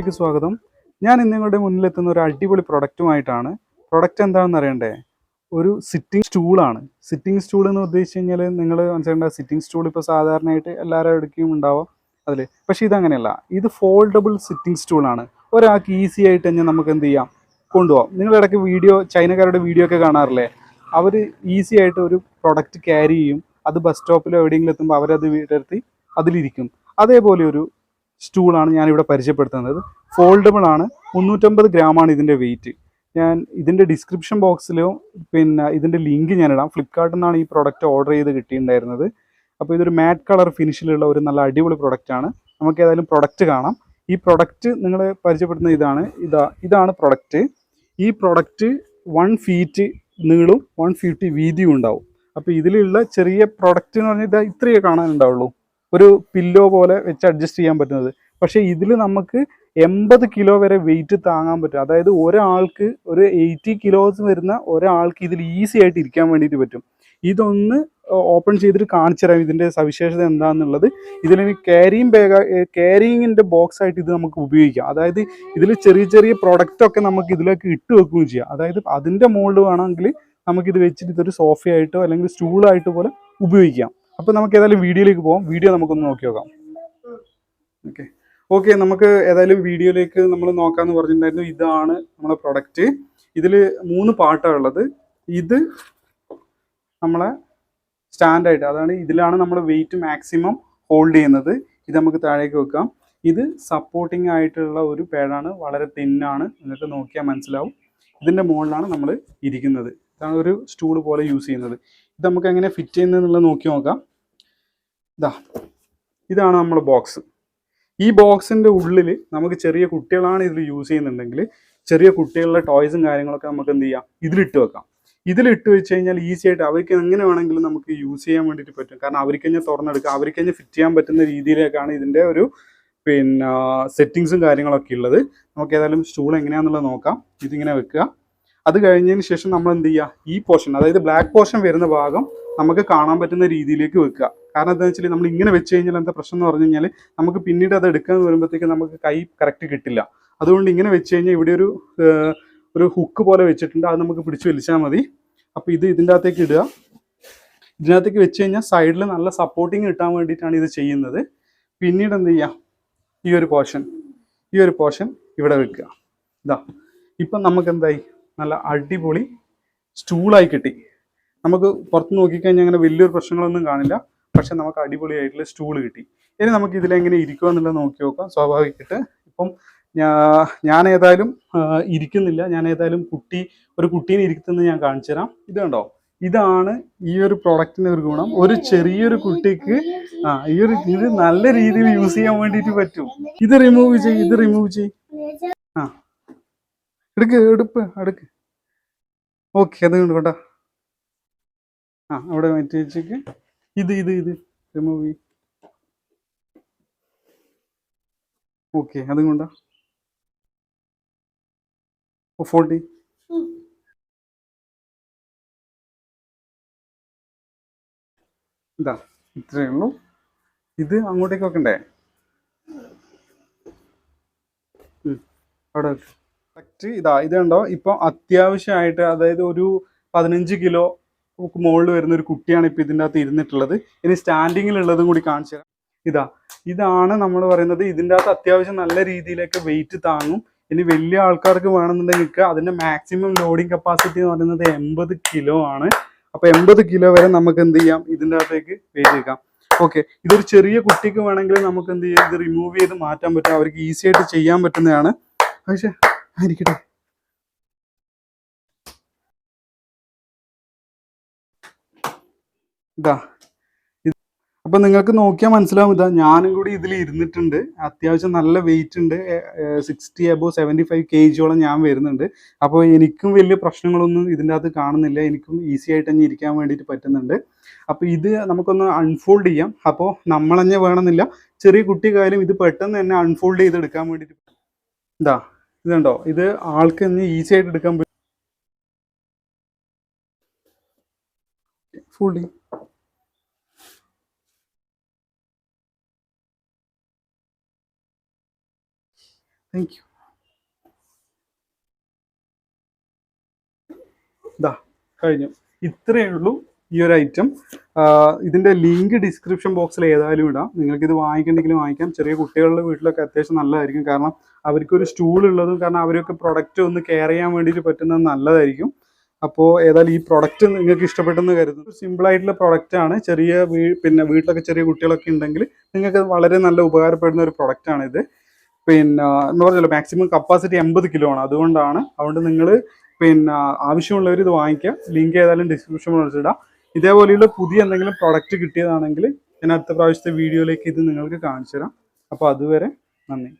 ചാനലിലേക്ക് സ്വാഗതം. ഞാൻ ഇന്ന് നിങ്ങളുടെ മുന്നിലെത്തുന്ന ഒരു അടിപൊളി പ്രൊഡക്റ്റുമായിട്ടാണ്. പ്രൊഡക്റ്റ് എന്താണെന്ന് അറിയണ്ടേ? ഒരു സിറ്റിംഗ് സ്റ്റൂളാണ്. സിറ്റിംഗ് സ്റ്റൂൾ എന്ന് ഉദ്ദേശിച്ച് കഴിഞ്ഞാൽ നിങ്ങൾ മനസ്സിലാക്കേണ്ട, സിറ്റിംഗ് സ്റ്റൂൾ ഇപ്പോൾ സാധാരണയായിട്ട് എല്ലാവരും എടുക്കുകയും ഉണ്ടാവാം അതിൽ. പക്ഷേ ഇതങ്ങനെയല്ല, ഇത് ഫോൾഡബിൾ സിറ്റിംഗ് സ്റ്റൂളാണ്. ഒരാൾക്ക് ഈസി ആയിട്ട് തന്നെ നമുക്ക് എന്ത് ചെയ്യാം, കൊണ്ടുപോകാം. നിങ്ങൾ ഇടയ്ക്ക് ചൈനക്കാരുടെ വീഡിയോ ഒക്കെ കാണാറില്ലേ? അവർ ഈസി ആയിട്ട് ഒരു പ്രൊഡക്റ്റ് ക്യാരി ചെയ്യും, അത് ബസ് സ്റ്റോപ്പിലോ എവിടെയെങ്കിലും എത്തുമ്പോൾ അവരത് വീടെടുത്ത് അതിലിരിക്കും. അതേപോലെ ഒരു സ്റ്റൂളാണ് ഞാനിവിടെ പരിചയപ്പെടുത്തുന്നത്. ഫോൾഡബിൾ ആണ്. 350 ഗ്രാമാണ് ഇതിൻ്റെ വെയിറ്റ്. ഞാൻ ഇതിൻ്റെ ഡിസ്ക്രിപ്ഷൻ ബോക്സിലോ പിന്നെ ഇതിൻ്റെ ലിങ്ക് ഞാനിടാം. ഫ്ലിപ്കാർട്ടിൽ നിന്നാണ് ഈ പ്രൊഡക്റ്റ് ഓർഡർ ചെയ്ത് കിട്ടിയിട്ടുണ്ടായിരുന്നത്. അപ്പോൾ ഇതൊരു മാറ്റ് കളർ ഫിനിഷിലുള്ള ഒരു നല്ല അടിപൊളി പ്രൊഡക്റ്റാണ്. നമുക്ക് ഏതായാലും പ്രൊഡക്റ്റ് കാണാം. ഈ പ്രൊഡക്റ്റ് നിങ്ങളെ പരിചയപ്പെടുത്തുന്ന ഇതാണ് പ്രൊഡക്റ്റ്. ഈ പ്രൊഡക്റ്റ് 1 ഫീറ്റ് നീളവും 150 വീതിയും ഉണ്ടാവും. അപ്പോൾ ഇതിലുള്ള ചെറിയ പ്രൊഡക്റ്റ് എന്ന് പറഞ്ഞാൽ ഇത്രയേ കാണാനുണ്ടാവുള്ളൂ, ഒരു പില്ലോ പോലെ വെച്ച് അഡ്ജസ്റ്റ് ചെയ്യാൻ പറ്റുന്നത്. പക്ഷേ ഇതിൽ നമുക്ക് 80 കിലോ വരെ വെയിറ്റ് താങ്ങാൻ പറ്റും. അതായത് ഒരാൾക്ക് ഒരു 80 കിലോസ് വരുന്ന ഒരാൾക്ക് ഇതിൽ ഈസി ആയിട്ട് ഇരിക്കാൻ വേണ്ടിയിട്ട് പറ്റും. ഇതൊന്ന് ഓപ്പൺ ചെയ്തിട്ട് കാണിച്ചു തരാം ഇതിൻ്റെ സവിശേഷത എന്താണെന്നുള്ളത്. ഇതിന് ക്യാരിയിങ്ങിൻ്റെ ബോക്സ് ആയിട്ട് ഇത് നമുക്ക് ഉപയോഗിക്കാം. അതായത് ഇതിൽ ചെറിയ ചെറിയ പ്രൊഡക്റ്റൊക്കെ നമുക്ക് ഇതിലേക്ക് ഇട്ട് വെക്കുകയും ചെയ്യാം. അതായത് അതിൻ്റെ മുകളിൽ വേണമെങ്കിൽ നമുക്കിത് വെച്ചിട്ട് ഇതൊരു സോഫയായിട്ടോ അല്ലെങ്കിൽ സ്റ്റൂളായിട്ടോ പോലെ ഉപയോഗിക്കാം. അപ്പോൾ നമുക്ക് ഏതായാലും വീഡിയോയിലേക്ക് പോകാം. വീഡിയോ നമുക്കൊന്ന് നോക്കി നോക്കാം. ഓക്കെ, നമുക്ക് ഏതായാലും വീഡിയോയിലേക്ക് നമ്മൾ നോക്കാമെന്ന് പറഞ്ഞിട്ടുണ്ടായിരുന്നു. ഇതാണ് നമ്മളെ പ്രൊഡക്റ്റ്. ഇതിൽ 3 പാർട്ടാണ് ഉള്ളത്. ഇത് നമ്മളെ സ്റ്റാൻഡായിട്ട്, അതാണ് ഇതിലാണ് നമ്മൾ വെയിറ്റ് മാക്സിമം ഹോൾഡ് ചെയ്യുന്നത്. ഇത് നമുക്ക് താഴേക്ക് വെക്കാം. ഇത് സപ്പോർട്ടിങ് ആയിട്ടുള്ള ഒരു പാഡാണ്, വളരെ തിന്നാണ്, നിങ്ങൾക്ക് നോക്കിയാൽ മനസ്സിലാവും. ഇതിൻ്റെ മുകളിലാണ് നമ്മൾ ഇരിക്കുന്നത്. ഇതാണ് ഒരു സ്റ്റൂൾ പോലെ യൂസ് ചെയ്യുന്നത്. ഇത് നമുക്ക് എങ്ങനെ ഫിറ്റ് ചെയ്യുന്നതെന്നുള്ളത് നോക്കി നോക്കാം. ഇതാണ് നമ്മുടെ ബോക്സ്. ഈ ബോക്സിൻ്റെ ഉള്ളിൽ നമുക്ക് ചെറിയ കുട്ടികളാണ് ഇതിൽ യൂസ് ചെയ്യുന്നുണ്ടെങ്കിൽ ചെറിയ കുട്ടികളുടെ ടോയ്സും കാര്യങ്ങളൊക്കെ നമുക്ക് എന്ത് ചെയ്യാം, ഇതിലിട്ട് വെക്കാം. ഇതിലിട്ട് വെച്ച് കഴിഞ്ഞാൽ ഈസി ആയിട്ട് അവർക്ക് എങ്ങനെ വേണമെങ്കിലും നമുക്ക് യൂസ് ചെയ്യാൻ വേണ്ടിയിട്ട് പറ്റും. കാരണം അവർക്ക് തന്നെ തുറന്നെടുക്കാം, അവർക്ക് തന്നെ ഫിറ്റ് ചെയ്യാൻ പറ്റുന്ന രീതിയിലേക്കാണ് ഇതിൻ്റെ ഒരു സെറ്റിങ്സും കാര്യങ്ങളൊക്കെ ഉള്ളത്. നമുക്ക് ഏതായാലും സ്റ്റൂൾ എങ്ങനെയാണെന്നുള്ളത് നോക്കാം. ഇതിങ്ങനെ വെക്കുക. അത് കഴിഞ്ഞതിന് ശേഷം നമ്മൾ എന്ത് ചെയ്യുക, ഈ പോർഷൻ, അതായത് ബ്ലാക്ക് പോർഷൻ വരുന്ന ഭാഗം നമുക്ക് കാണാൻ പറ്റുന്ന രീതിയിലേക്ക് വെക്കുക. കാരണം എന്താണെന്ന് വെച്ചാൽ നമ്മൾ ഇങ്ങനെ വെച്ച് കഴിഞ്ഞാൽ എന്താ പ്രശ്നം എന്ന് പറഞ്ഞു കഴിഞ്ഞാൽ നമുക്ക് പിന്നീട് അത് എടുക്കാൻ വരുമ്പോഴത്തേക്ക് നമുക്ക് കൈ കറക്റ്റ് കിട്ടില്ല. അതുകൊണ്ട് ഇങ്ങനെ വെച്ച് കഴിഞ്ഞാൽ ഇവിടെ ഒരു ഹുക്ക് പോലെ വെച്ചിട്ടുണ്ട്, അത് നമുക്ക് പിടിച്ച് വലിച്ചാൽ മതി. അപ്പോൾ ഇതിൻ്റെ അകത്തേക്ക് ഇടുക. ഇതിനകത്തേക്ക് വെച്ച് കഴിഞ്ഞാൽ സൈഡിൽ നല്ല സപ്പോർട്ടിങ് കിട്ടാൻ വേണ്ടിയിട്ടാണ് ഇത് ചെയ്യുന്നത്. പിന്നീട് എന്ത് ചെയ്യുക, ഈ ഒരു പോർഷൻ ഇവിടെ വെക്കുക. ഇപ്പം നമുക്ക് എന്തായി, നല്ല അടിപൊളി സ്റ്റൂളായി കിട്ടി. നമുക്ക് പുറത്ത് നോക്കിക്കഴിഞ്ഞാൽ അങ്ങനെ വലിയൊരു പ്രശ്നങ്ങളൊന്നും കാണില്ല. പക്ഷെ നമുക്ക് അടിപൊളിയായിട്ടുള്ള സ്റ്റൂള് കിട്ടി. ഇനി നമുക്ക് ഇതിലെങ്ങനെ ഇരിക്കുക എന്നുള്ളത് നോക്കി നോക്കാം. സ്വാഭാവികമായിട്ട് ഇപ്പം ഞാൻ ഏതായാലും ഇരിക്കുന്നില്ല. ഞാൻ ഏതായാലും ഒരു കുട്ടീനെ ഇരിക്കുന്നത് ഞാൻ കാണിച്ചു തരാം. ഇത് കണ്ടോ, ഇതാണ് ഈ ഒരു പ്രൊഡക്റ്റിൻ്റെ ഒരു ഗുണം. ഒരു ചെറിയൊരു കുട്ടിക്ക് ഇത് നല്ല രീതിയിൽ യൂസ് ചെയ്യാൻ വേണ്ടിയിട്ട് പറ്റും. ഇത് റിമൂവ് ചെയ്യ്. അടുക്ക്. ഓക്കെ, അത് കൊണ്ടാ അവിടെ മാറ്റി വെച്ചേക്ക്. ഇത് റിമൂവ് ചെയ്യും. ഓക്കെ, അതും കൊണ്ടാ 40. ഇത്രയേ ഉള്ളൂ. ഇത് അങ്ങോട്ടേക്ക് വെക്കണ്ടേ? അവിടെ കറക്റ്റ്. ഇത് കണ്ടോ, ഇപ്പം അത്യാവശ്യമായിട്ട്, അതായത് ഒരു 15 കിലോ മുകളിൽ വരുന്ന ഒരു കുട്ടിയാണ് ഇപ്പം ഇതിൻ്റെ അകത്ത് ഇരുന്നിട്ടുള്ളത്. ഇനി സ്റ്റാൻഡിങ്ങിലുള്ളതും കൂടി കാണിച്ചു തരാം. ഇതാണ് നമ്മൾ പറയുന്നത്. ഇതിൻ്റെ അകത്ത് അത്യാവശ്യം നല്ല രീതിയിലൊക്കെ വെയിറ്റ് താങ്ങും. ഇനി വലിയ ആൾക്കാർക്ക് വേണമെന്നുണ്ടെങ്കിൽ അതിൻ്റെ മാക്സിമം ലോഡിങ് കപ്പാസിറ്റി എന്ന് പറയുന്നത് 80 കിലോ ആണ്. അപ്പോൾ 80 കിലോ വരെ നമുക്ക് എന്ത് ചെയ്യാം, ഇതിൻ്റെ അകത്തേക്ക് വെയിറ്റ് വെക്കാം. ഓക്കെ, ഇതൊരു ചെറിയ കുട്ടിക്ക് വേണമെങ്കിൽ നമുക്ക് എന്ത് ചെയ്യാം, ഇത് റിമൂവ് ചെയ്ത് മാറ്റാൻ പറ്റും. അവർക്ക് ഈസി ആയിട്ട് ചെയ്യാൻ പറ്റുന്നതാണ്. പക്ഷേ ആയിരിക്കട്ടെ. അപ്പം നിങ്ങൾക്ക് നോക്കിയാൽ മനസ്സിലാവും. ഞാനും കൂടി ഇതിൽ ഇരുന്നിട്ടുണ്ട്. അത്യാവശ്യം നല്ല വെയിറ്റ് ഉണ്ട്. 60 above 75 kg ഞാൻ വരുന്നുണ്ട്. അപ്പോൾ എനിക്കും വലിയ പ്രശ്നങ്ങളൊന്നും ഇതിൻ്റെ അകത്ത് കാണുന്നില്ല. എനിക്കും ഈസി ആയിട്ട് തന്നെ ഇരിക്കാൻ വേണ്ടിയിട്ട് പറ്റുന്നുണ്ട്. അപ്പോൾ ഇത് നമുക്കൊന്ന് അൺഫോൾഡ് ചെയ്യാം. അപ്പോൾ നമ്മൾ തന്നെ വേണമെന്നില്ല, ചെറിയ കുട്ടിക്കായാലും ഇത് പെട്ടെന്ന് തന്നെ അൺഫോൾഡ് ചെയ്തെടുക്കാൻ വേണ്ടിയിട്ട് ഇതുണ്ടോ, ഇത് ആൾക്ക് തന്നെ ഈസി ആയിട്ട് എടുക്കാൻ പറ്റും. ഫോൾഡ് ചെയ്യും. Thank you. ഇതാ കഴിഞ്ഞു. ഇത്രയേ ഉള്ളൂ ഈ ഒരു ഐറ്റം. ഇതിൻ്റെ ലിങ്ക് ഡിസ്ക്രിപ്ഷൻ ബോക്സിൽ ഏതായാലും ഇടാം. നിങ്ങൾക്കിത് വാങ്ങിക്കണമെങ്കിലും വാങ്ങിക്കാം. ചെറിയ കുട്ടികളുടെ വീട്ടിലൊക്കെ അത്യാവശ്യം നല്ലതായിരിക്കും. കാരണം അവർക്കൊരു സ്റ്റൂൾ ഉള്ളതും കാരണം അവരൊക്കെ പ്രൊഡക്റ്റ് ഒന്ന് കെയർ ചെയ്യാൻ വേണ്ടിയിട്ട് പറ്റുന്നത് നല്ലതായിരിക്കും. അപ്പോൾ ഏതായാലും ഈ പ്രൊഡക്റ്റ് നിങ്ങൾക്ക് ഇഷ്ടപ്പെട്ടെന്ന് കരുതുന്നു. സിമ്പിളായിട്ടുള്ള പ്രൊഡക്റ്റാണ്. ചെറിയ പിന്നെ വീട്ടിലൊക്കെ ചെറിയ കുട്ടികളൊക്കെ ഉണ്ടെങ്കിൽ നിങ്ങൾക്ക് വളരെ നല്ല ഉപകാരപ്പെടുന്ന ഒരു പ്രൊഡക്റ്റാണിത്. പിന്നെ എന്ന് പറഞ്ഞല്ലോ മാക്സിമം കപ്പാസിറ്റി 80 കിലോ ആണ്. അതുകൊണ്ട് നിങ്ങൾ പിന്നെ ആവശ്യമുള്ളവർ ഇത് വാങ്ങിക്കാം. ലിങ്ക് ഏതായാലും ഡിസ്ക്രിപ്ഷൻ ബോക്സിൽ ഇടാം. ഇതേപോലെയുള്ള പുതിയ എന്തെങ്കിലും പ്രൊഡക്റ്റ് കിട്ടിയതാണെങ്കിൽ ഞാൻ അടുത്ത പ്രാവശ്യത്തെ വീഡിയോയിലേക്ക് ഇത് നിങ്ങൾക്ക് കാണിച്ചു തരാം. അപ്പോൾ അതുവരെ നന്ദി.